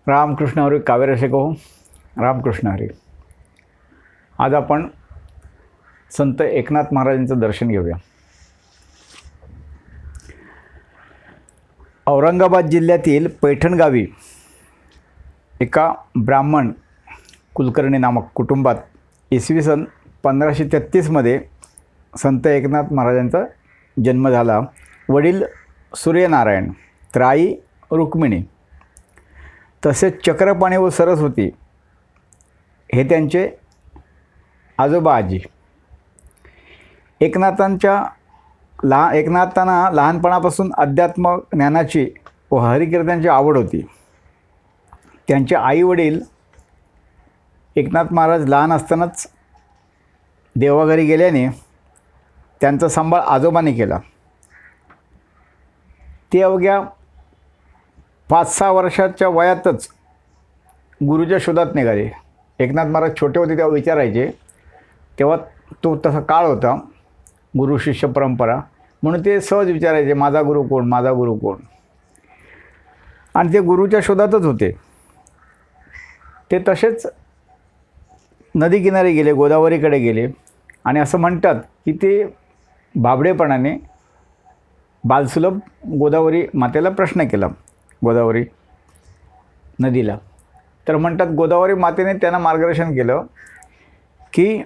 रामकृष्ण हरी काव्यरसिक हो. रामकृष्ण हरी. आज आपण संत एकनाथ महाराजांचं दर्शन घेऊया. औरंगाबाद जिल्ह्यातील पैठण गावी एका ब्राह्मण कुलकर्णी नामक कुटुंबात इसवी सन 1533 संत एकनाथ महाराजांचा जन्म झाला. वडील सूर्यनारायण, तर आई रुक्मिणी, तसेच चक्रपाणी व सरस्वती हे त्यांचे आजोबा आजी. एकनाथांना लहानपणापासून अध्यात्म ज्ञानाची व हरिकीर्तनाची आवड होती. त्यांचे आई वडील एकनाथ महाराज लहान असतानाच देवाघरी गेल्याने त्यांचा सांभाळ आजोबांनी केला. ते अवघ्या 5-6 वर्षाच्या वयातच गुरुच्या शोधात निघाले. एकनाथ महाराज छोटे होते तेव्हा विचारायचे, तेव्हा तो तसा काळ होता, गुरु शिष्य परंपरा, म्हणून ते सहज विचारायचे, माझा गुरु कोण, माझा गुरु कोण. आणि ते गुरुच्या शोधातच होते. ते तसेच नदीकिनारी गेले, गोदावरीकडे गेले आणि असं म्हणतात की ते बाबडेपणाने बालसुलभ गोदावरी मातेला प्रश्न केला, गोदावरी नदीला. तर म्हणतात गोदावरी मातेने त्यांना मार्गदर्शन केलं की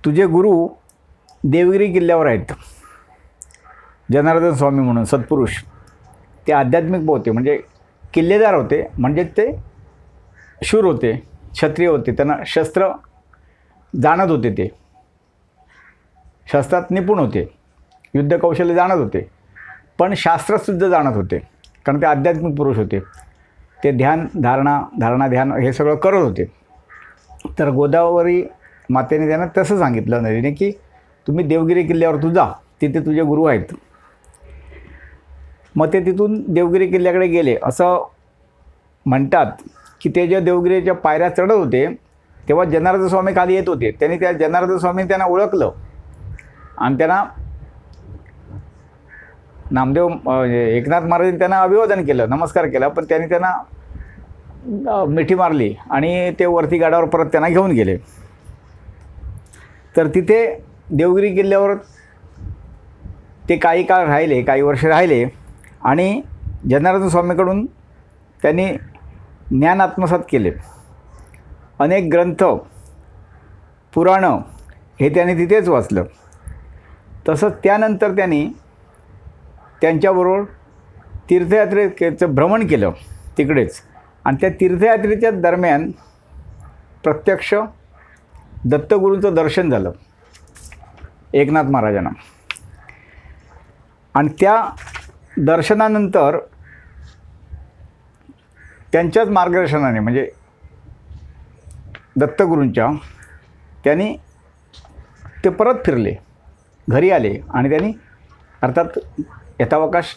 तुझे गुरु देवगिरी किल्ल्यावर आहेत. जनार्दन स्वामी म्हणून सत्पुरुष, ते आध्यात्मिक होते, म्हणजे किल्लेदार होते, म्हणजे ते शूर होते, क्षत्रिय होते, त्यांना शस्त्र जाणत होते, ते शस्त्रात निपुण होते, युद्ध कौशल्य जाणत होते, पण शास्त्रसुद्धा जाणत होते, कारण ते आध्यात्मिक पुरुष होते. ते ध्यान धारणा ध्यान हे सगळं करत होते. तर गोदावरी मातेने त्यांना तसं सांगितलं नदीने की तुम्ही देवगिरी किल्ल्यावर तू जा, तिथे तुझे गुरु आहेत. मग ते तिथून देवगिरी किल्ल्याकडे गेले. असं म्हणतात की ते जे देवगिरीच्या पायऱ्या चढत होते तेव्हा जनार्दन स्वामी खाली येत होते. त्यांनी त्या जनार्दन स्वामीने त्यांना ओळखलं आणि त्यांना नामदेव एकनाथ महाराजांनी त्यांना अभिवादन केलं, नमस्कार केला, पण त्यांनी त्यांना मिठी मारली आणि ते वरती गाडावर परत त्यांना घेऊन गेले. तर तिथे देवगिरी किल्ल्यावर ते काही काळ राहिले, काही वर्ष राहिले आणि जनार्दन स्वामीकडून त्यांनी ज्ञान आत्मसात केले. अनेक ग्रंथ, पुराणं हे त्यांनी तिथेच वाचलं. तसंच त्यानंतर त्यांनी त्यांच्याबरोबर तीर्थयात्रेचं भ्रमण केलं तिकडेच. आणि त्या तीर्थयात्रेच्या दरम्यान प्रत्यक्ष दत्तगुरूंचं दर्शन झालं एकनाथ महाराजांना. आणि त्या दर्शनानंतर त्यांच्याच मार्गदर्शनाने, म्हणजे दत्तगुरूंच्या, त्यांनी ते परत फिरले, घरी आले आणि त्यांनी अर्थात यथावकाश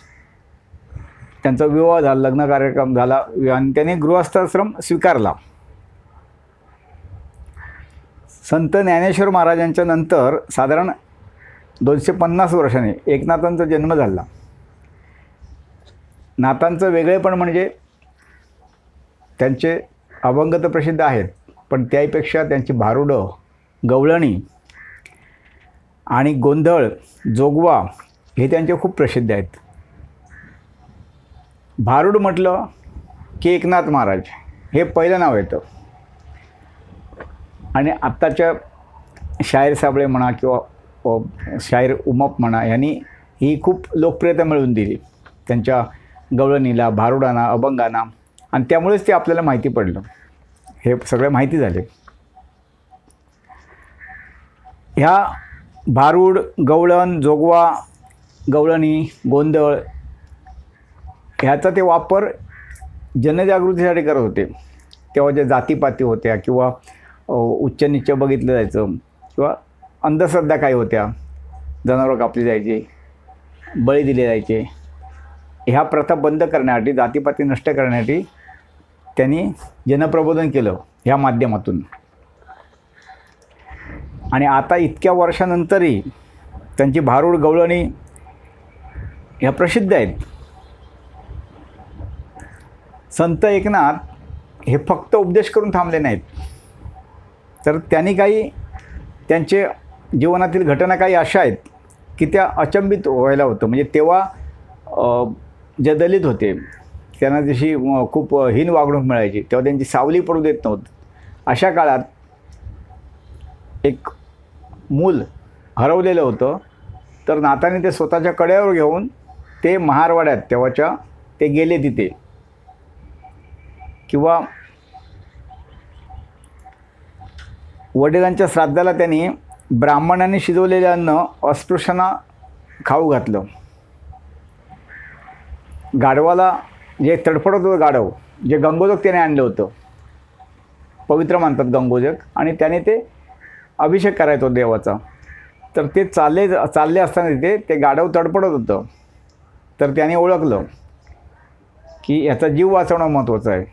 त्यांचा विवाह झाला, लग्न कार्यक्रम झाला आणि त्यांनी गृहस्थाश्रम स्वीकारला. संत ज्ञानेश्वर महाराजांच्या नंतर साधारण 250 वर्षांनी एकनाथांचा जन्म झाला. नाथांचं वेगळेपण म्हणजे त्यांचे अभंग तर प्रसिद्ध आहेत, पण त्याहीपेक्षा त्यांची भारुडं, गवळणी आणि गोंधळ, जोगवा हे त्यांचे खूप प्रसिद्ध आहेत. भारुड म्हटलं की एकनाथ महाराज हे पहिलं नाव येतं. आणि आत्ताच्या शाहीर साबळे म्हणा किंवा शाहीर उमप म्हणा, यांनी ही खूप लोकप्रियता मिळवून दिली त्यांच्या गवळणीला, भारुडांना, अभंगांना, आणि त्यामुळेच ते आपल्याला माहिती पडलं, हे सगळं माहिती झाले. ह्या भारूड, गवळण, जोगवा, गवळणी, गोंधळ ह्याचा ते वापर जनजागृतीसाठी करत होते. तेव्हा ज्या जातीपाती होत्या किंवा उच्च नीच बघितलं जायचं किंवा अंधश्रद्धा काही होत्या, जनावरं कापली जायची, बळी दिले जायचे, ह्या प्रथा बंद करण्यासाठी, जातीपाती नष्ट करण्यासाठी त्यांनी जनप्रबोधन केलं ह्या माध्यमातून. आणि आता इतक्या वर्षानंतरही त्यांची भारूड, गवळणी ह्या प्रसिद्ध आहेत. संत एकनाथ हे फक्त उपदेश करून थांबले नाहीत, तर त्यांनी काही त्यांचे जीवनातील घटना काही अशा आहेत की त्या अचंबित व्हायला होतं. म्हणजे तेव्हा जे दलित होते त्यांना जशी खूप हीन वागणूक मिळायची, तेव्हा त्यांची सावली पडू देत नव्हतं. अशा काळात एक मूल हरवलेलं होतं, तर नाथाने ते स्वतःच्या कड्यावर घेऊन ते महारवाड्यात तेव्हाच्या ते गेले तिथे. किंवा वडिलांच्या श्राद्धाला त्यांनी ब्राह्मणांनी शिजवलेले अन्न अस्पृश्यांना खाऊ घातलं. गाढवाला जे तडफडत होतं गाढव, जे गंगोदक त्याने आणलं होतं, पवित्र मानतात गंगोदक, आणि त्याने ते अभिषेक करायचा होता देवाचा. तर ते चालले असताना तिथे ते गाढव तडफडत होतं. तर त्याने ओळखलं की याचा जीव वाचवणं महत्त्वाचं आहे,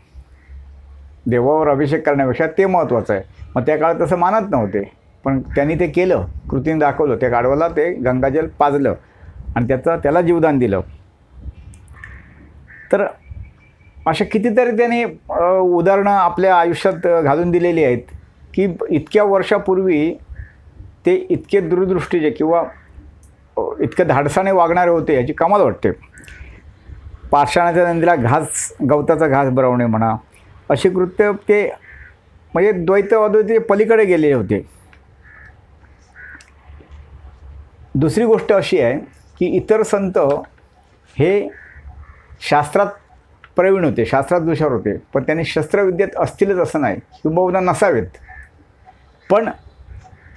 देवावर अभिषेक करण्यापेक्षा ते महत्त्वाचं आहे. मग त्या काळात तसं मानत नव्हते, पण त्यांनी ते केलं, कृतीने दाखवलं. त्या गाढवाला ते गंगाजल पाजलं आणि त्याला जीवदान दिलं. तर अशा कितीतरी त्यांनी उदाहरणं आपल्या आयुष्यात घालून दिलेली आहेत की इतक्या वर्षापूर्वी ते इतके दूरदृष्टीचे किंवा इतक्या धाडसाने वागणारे होते, याची कमाल वाटते. पाषाणाच्या नंदीला गवताचा घास भरवणे म्हणा, अशी कृत्य ते म्हणजे द्वैत अद्वैत पलीकडे गेलेले होते. दुसरी गोष्ट अशी आहे की इतर संत हे शास्त्रात प्रवीण होते, शास्त्रात हुशार होते, पण त्यांनी शस्त्रविद्येत असतीलच असं नाही, किंबहुना नसावेत. पण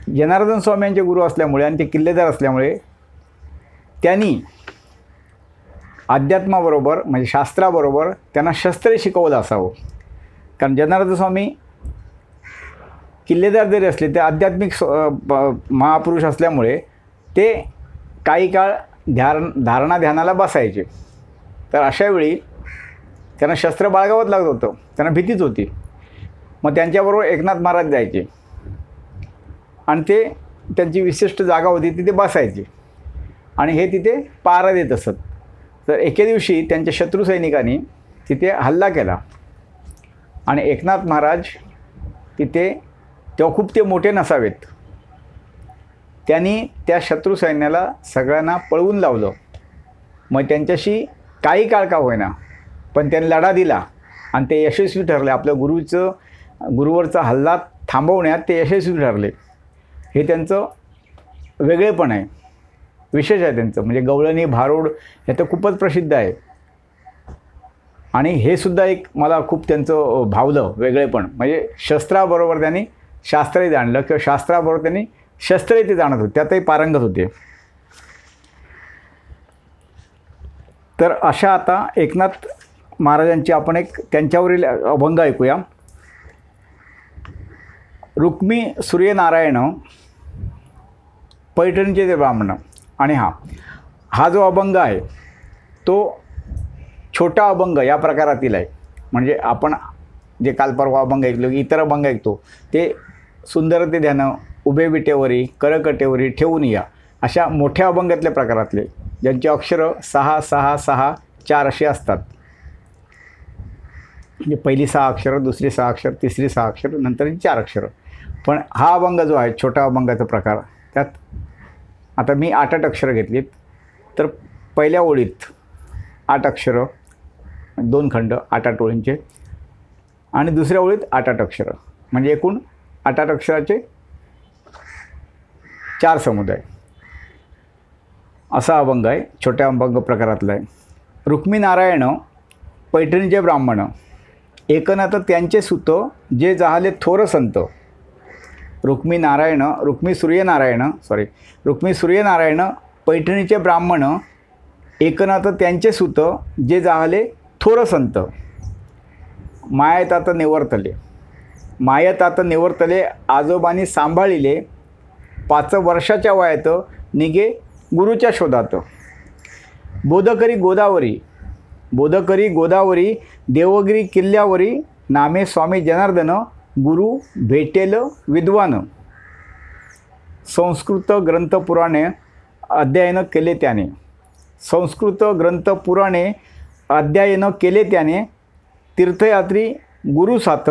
जनार्दन स्वामी यांचे गुरु असल्यामुळे आणि ते किल्लेदार असल्यामुळे त्यांनी अध्यात्माबरोबर म्हणजे शास्त्राबरोबर त्यांना शस्त्र शिकवलं असावं. कारण जनार्दन स्वामी किल्लेदार जरी असले ते आध्यात्मिक महापुरुष असल्यामुळे ते काही काळ धारणा ध्यानाला बसायचे. तर अशावेळी त्यांना शस्त्र बाळगावंच लागत होतं, त्यांना भीतीच होती. मग त्यांच्याबरोबर एकनाथ महाराज जायचे आणि ते त्यांची विशिष्ट जागा होती तिथे बसायचे आणि हे तिथे पहारा देत असत. तर एके दिवशी त्यांच्या शत्रू सैनिकांनी तिथे हल्ला केला आणि एकनाथ महाराज तिथे, तेव्हा खूप ते मोठे नसावेत, त्यांनी त्या शत्रू सैन्याला सगळ्यांना पळवून लावलं. मग त्यांच्याशी काही काळ का होईना पण त्यांनी लढा दिला आणि ते यशस्वी ठरले. आपल्या गुरुवरचा हल्ला थांबवण्यात ते यशस्वी ठरले. हे त्यांचं वेगळेपण आहे, विशेष आहे त्यांचं. म्हणजे गवळणी भारूड हे तर खूपच प्रसिद्ध आहे. आणि हे सुद्धा एक मला खूप त्यांचं भावलं वेगळेपण. म्हणजे शस्त्राबरोबर त्यांनी शास्त्रही जाणलं किंवा शास्त्राबरोबर त्यांनी शस्त्रही ते जाणत होते, त्यातही पारंगत होते. तर अशा आता एकनाथ महाराजांची आपण एक त्यांच्यावरील अभंग ऐकूया. रुक्मी सूर्यनारायण पैठणचे ते ब्राह्मण. आणि हा जो अभंग आहे तो छोटा अभंग या प्रकारातील आहे. म्हणजे आपण जे काल परवा अभंग ऐकलो की इतर अभंग ऐकतो ते सुंदरते ध्यानं, उभे विटेवरी, करकटेवरी ठेवून या, अशा मोठ्या अभंगातल्या प्रकारातले, ज्यांची अक्षरं 6 6 6 4 अशी असतात. म्हणजे पहिली 6 अक्षरं, दुसरी 6 अक्षर, तिसरी 6 अक्षर, नंतर 4 अक्षरं. पण हा अभंग जो आहे छोटा अभंगाचा प्रकार, त्यात आता मी 8 अक्षरं घेतलीत. तर पहिल्या ओळीत 8 अक्षरं, 2 खंड 8 ओळींचे, आणि दुसऱ्या ओळीत 8 अक्षरं, म्हणजे एकूण 8 अक्षराचे 4 समुदाय. असा अभंग आहे, छोट्या अभंग प्रकारातला आहे. रुक्मीनारायण पैठणीचे ब्राह्मण, एकनाथ त्यांचे सुत जे जाहले थोर संत. रुक्मी सूर्यनारायण पैठणीचे ब्राह्मण, एकनाथ त्यांचे सुत जे जाहले थोर संत. मायतात निवर्तले आजोबांनी सांभाळिले, 5 वर्षाच्या वयात निघे गुरुच्या शोधात. बोधकरी गोदावरी देवगिरी किल्ल्यावरी, नामे स्वामी जनार्दन गुरु भेटेल विद्वान. संस्कृत ग्रंथ पुराणे अध्ययन केले त्याने, तीर्थयात्री गुरु साथ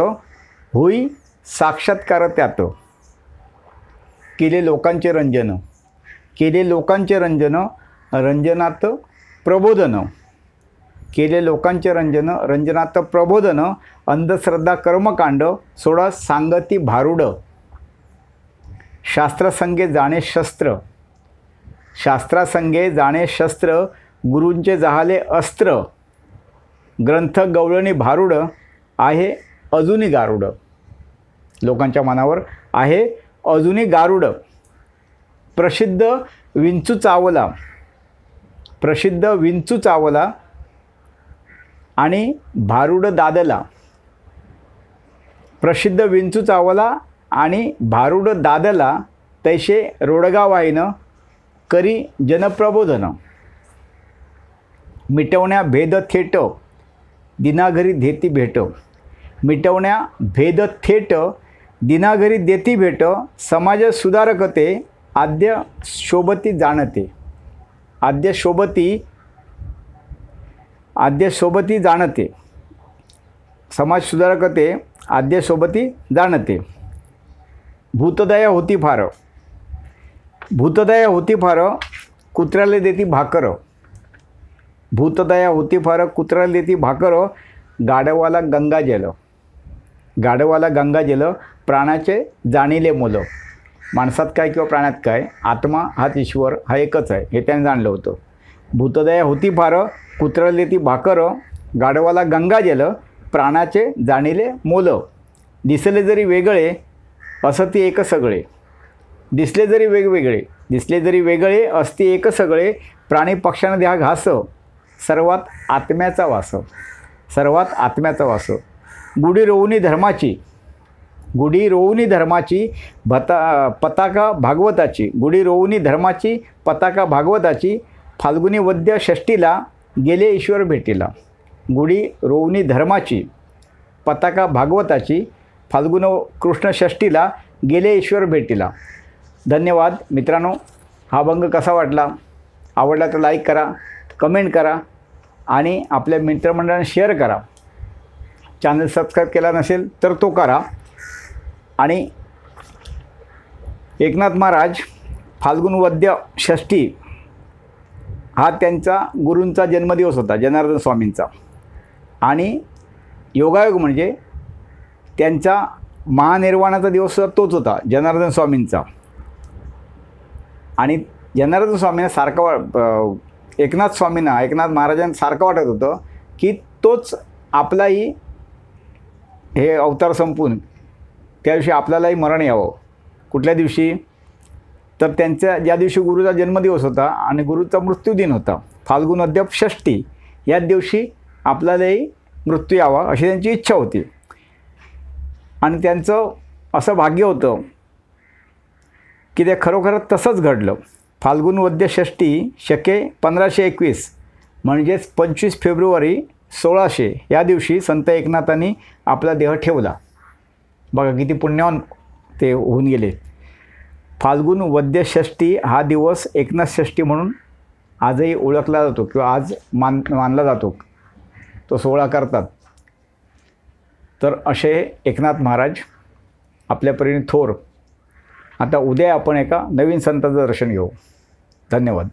होई साक्षात्कार त्यात. केले लोकांचे रंजन, केले लोकांचे रंजन, रंजनात प्रबोधन. केले लोकांचे रंजन, रंजनात प्रबोधन. अंधश्रद्धा कर्मकांड सोडा सांगती भारुड. शास्त्रसंगे जाणे शस्त्र, शास्त्रासंगे जाणे शस्त्र. गुरूंचे जहाले अस्त्र. ग्रंथ गवळणी भारुड आहे अजूनी गारुड. लोकांच्या मनावर आहे अजूनी गारुड. प्रसिद्ध विंचू चावला, प्रसिद्ध विंचू चावला आणि भारुड दादला. प्रसिद्ध विंचू चावला आणि भारुड दादला. तैसे रोडगा वाईन करी जनप्रबोधन. मिटवण्या भेद थेट दिनाघरी देती भेट. मिटवण्या भेद थेट दिनाघरी देती भेट. समाज सुधारकते आद्य शोभती जाणते. आद्य शोभती, आद्य शोभती जाणते. समाज सुधारकते आद्य शोभती जाणते. भूतदया होती फार, भूतदया होती फार कुत्र्याला देती भाकर. भूतदया होती फार कुत्र्याला देती भाकर. गाढवाला गंगाजल, गाढवाला गंगाजल. प्राणाचे जाणिले मोल. माणसात काय किंवा प्राण्यात काय, आत्मा हाच ईश्वर हा एकच आहे हे त्याने जाणलं होतं. भूतदया होती फार कुत्र्याला देती भाकर. गाढवाला गंगाजल. प्राणाचे जाणिले मोल. दिसले जरी वेगळे असती एक सगळे. दिसले जरी वेगवेगळे, दिसले जरी वेगळे असती एक सगळे. प्राणी पक्ष्यांना द्या घास सर्वात आत्म्याचा वास. सर्वात आत्म्याचा वास. गुढी रोवणी धर्माची, गुढी रोवणी धर्माची पताका भागवताची. गुढी रोवणी धर्माची पताका भागवताची. फाल्गुनी वद्य षष्टीला गेले ईश्वर भेटीला. गुढी रोवणी धर्माची पताका भागवताची. फाल्गुन कृष्ण षष्टीला गेले ईश्वर भेटीला. धन्यवाद मित्रांनो. हा भंग कसा वाटला? आवडला तर लाईक करा, कमेंट करा आणि आपल्या मित्रमंडळांना शेअर करा. चॅनल सबस्क्राईब केला नसेल तर तो करा. आणि एकनाथ महाराज फाल्गुन वद्य षष्ठी हा त्यांचा गुरूंचा जन्मदिवस होता, जनार्दन स्वामींचा. आणि योगायोग म्हणजे त्यांचा महानिर्वाणाचा दिवस तोच होता, जनार्दन स्वामींचा. आणि जनार्दन स्वामींना सारखं एकनाथ स्वामींना, एकनाथ महाराजांना सारखं वाटत होतं की तोच आपलाही हे अवतार संपून त्या दिवशी आपल्यालाही मरण यावं. कुठल्या दिवशी? तर त्यांच्या ज्या दिवशी गुरुचा जन्मदिवस होता आणि गुरुचा मृत्यूदिन होता, फाल्गुन वद्य षष्ठी, याच दिवशी आपल्यालाही मृत्यू यावा अशी त्यांची इच्छा होती. आणि त्यांचं असं भाग्य होतं की ते खरोखर तसंच घडलं. फाल्गुन वद्य षष्ठी शके 1521 म्हणजेच 25 फेब्रुवारी 1600 या दिवशी संत एकनाथांनी आपला देह ठेवला. बघा किती पुण्यवान ते होऊन गेले. फाल्गुन वद्य षष्ठी हा दिवस एकनाथ षष्ठी म्हणून आजही ओळखला जातो किंवा आज मानला जातो. तो सोहळा करतात. तर असे एकनाथ महाराज आपल्या परीने थोर. आता उद्या आपण एका नवीन संतांचं दर्शन घेऊ. धन्यवाद.